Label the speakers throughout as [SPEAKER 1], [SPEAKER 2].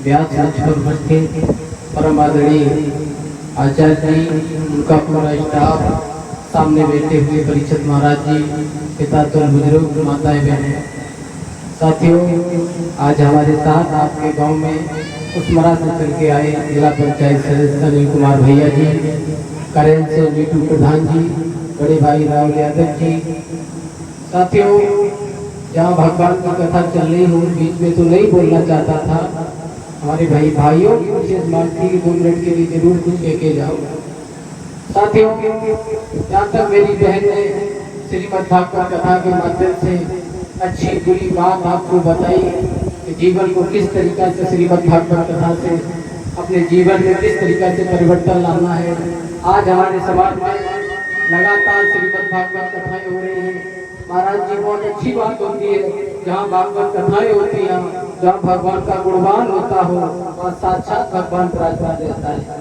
[SPEAKER 1] व्यास मंच पर उपस्थित परम आदरणीय आचार्य जी, उनका पूरा स्टाफ, सामने बैठे हुए परीक्षित महाराज जी, पिता तुल बुजुर्ग, माताएं बहनें, साथियों, आज हमारे साथ आपके गांव में उसमरा से चल के आए जिला पंचायत सदस्य अनिल कुमार भैया जी, करेल से नीटू प्रधान जी, बड़े भाई राहुल यादव जी। साथियों, जहाँ भगवान की कथा चल रही हो, बीच में तो नहीं बोलना चाहता था, हमारे भाइयों की विशेष मांग थी कि 2 मिनट के लिए जरूर कुछ कह के जाओ। साथियों, जहाँ तक मेरी बहन ने श्रीमद् भागवत कथा के माध्यम से अच्छी बुरी बात आपको बताई कि जीवन को किस तरीका से श्रीमद् भागवत कथा से अपने जीवन में किस तरीका से परिवर्तन लाना है। आज हमारे समाज में लगातार श्रीमद् भागवत कथाएं हो रही हैं। महाराज जी, बहुत अच्छी बात होती है जहाँ भागवत कथाएं होती हैं, जहाँ भगवान का गुणगान होता हो और साक्षात भगवान विराजमान रहता है।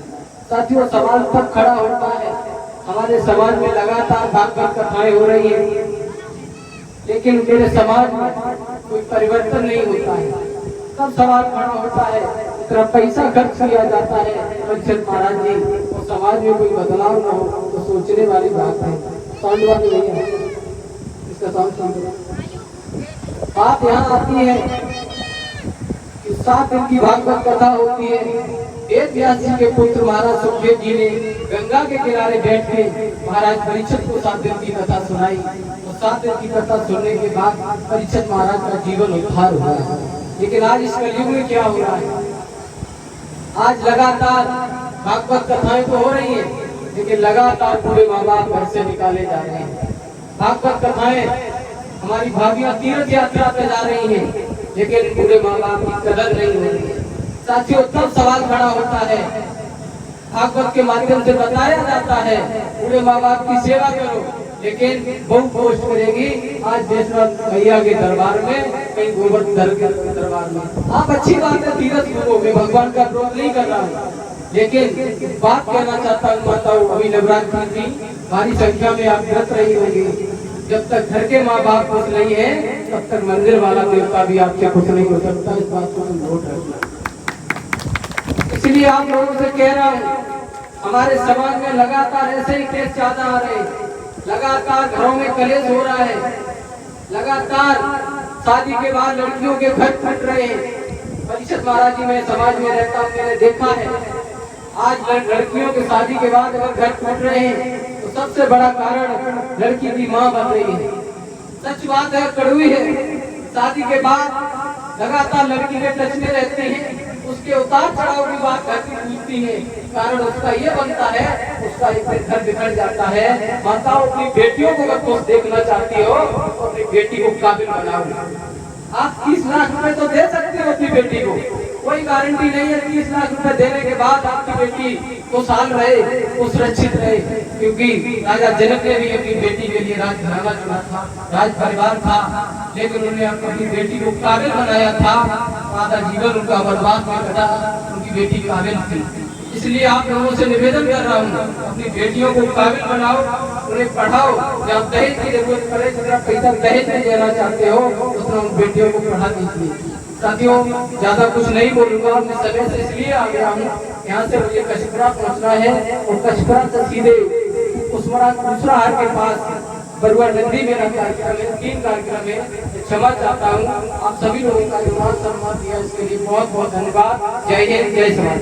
[SPEAKER 1] साथियों, सवाल तब खड़ा होता है, हमारे समाज में लगातार भागवत कथाएं हो रही है, लेकिन मेरे समाज में कोई परिवर्तन नहीं होता है। तब सवाल खड़ा होता है, इतना पैसा खर्च किया जाता है परीक्षित महाराज जी, और समाज में कोई बदलाव न हो, तो सोचने वाली बात है। साउंड वाली नहीं है, इसका साउंड बात यहाँ आती है कि 7 दिन की भागवत कथा होती है। वेद व्यास जी के पुत्र महाराज सुखदेव जी ने गंगा के किनारे बैठ के महाराज परीक्षित को 7 दिन की कथा सुनाई। तो 7 दिन की कथा सुनने के बाद परीक्षित महाराज का जीवन उद्धार हुआ है। लेकिन आज इस कलयुग में क्या हो रहा है? आज लगातार भागवत कथाएं तो हो रही है, लेकिन लगातार पूरे माँ बाप घर से निकाले जा रहे हैं। भागवत कथाएं, हमारी भाभियां तीर्थ यात्रा पे जा रही हैं, लेकिन पूरे माँ बाप की कदर नहीं हो रही है। साथियों, तब सवाल खड़ा होता है, भागवत के माध्यम से बताया जाता है पूरे माँ बाप की सेवा करो, लेकिन बहु पोस्ट करेगी आज वैष्णव भैया के दरबार में, कहीं गोवर्धन के दरबार में। आप अच्छी बात है, तीर्थ लोगों में भगवान का विरोध नहीं कर रहा हूँ, लेकिन बात कहना चाहता हूँ माताओं, अभी नवरात्रि थी, भारी संख्या में आप व्रत रही होंगी। जब तक घर के माँ बाप खुश नहीं है, तब तक मंदिर वाला देवता भी आपसे खुश नहीं हो सकता। इस बात को नोट रखना। इसलिए आप लोगों से कह रहा हूँ, हमारे समाज में लगातार ऐसे ही केस ज्यादा आ रहे हैं, लगातार घरों में कलेश हो रहा है, लगातार शादी के बाद लड़कियों के घर फट रहे हैं। परीक्षित महाराज जी, मैं समाज में रहता हूँ, मैंने देखा है आज लड़कियों के शादी के बाद अगर घर फट रहे हैं तो सबसे बड़ा कारण लड़की की माँ बन रही है। सच बात है, कड़वी है। शादी के बाद लगातार लड़की के टच में रहते हैं, उसके उतार चढ़ाव की बात घर की पूछती है, कारण उसका ये बनता है, उसका एक घर बिगड़ जाता है। माताओं, अपनी बेटियों को अगर कुछ देखना चाहती हो तो अपनी बेटी को काबिल बनाओ। आप 30 लाख रुपए तो दे सकते हो अपनी बेटी को, कोई गारंटी नहीं है 30 लाख रुपए देने के बाद आपकी बेटी को साल रहे, वो सुरक्षित रहे। क्योंकि राजा जनक ने भी अपनी बेटी के लिए राजघराना चुना था, राज परिवार था, लेकिन उन्होंने अपनी बेटी को काबिल बनाया था। आधा जीवन उनका बर्बाद में कटा, उनकी बेटी काबिल थी। इसलिए आप लोगों से निवेदन कर रहा हूँ, अपनी बेटियों को काबिल बनाओ, उन्हें पढ़ाओ। जब दहेज की जरूरत पड़े, जितना पैसा दहेज में देना चाहते हो, उतना उन बेटियों को पढ़ा दीजिए। साथियों, ज्यादा कुछ नहीं बोलूंगा, अपने समय से इसलिए आ गया हूँ। यहाँ से मुझे कशपुरा पहुँचना है, और कशपुरा से सीधे उसमरा दूसरा हाट के पास बरुआ नदी मेरा कार्यक्रम है, 3 कार्यक्रम है। क्षमा चाहता हूँ, आप सभी लोगों का जो मान सम्मान दिया, इसके लिए बहुत बहुत धन्यवाद। जय हिंद, जय समाज।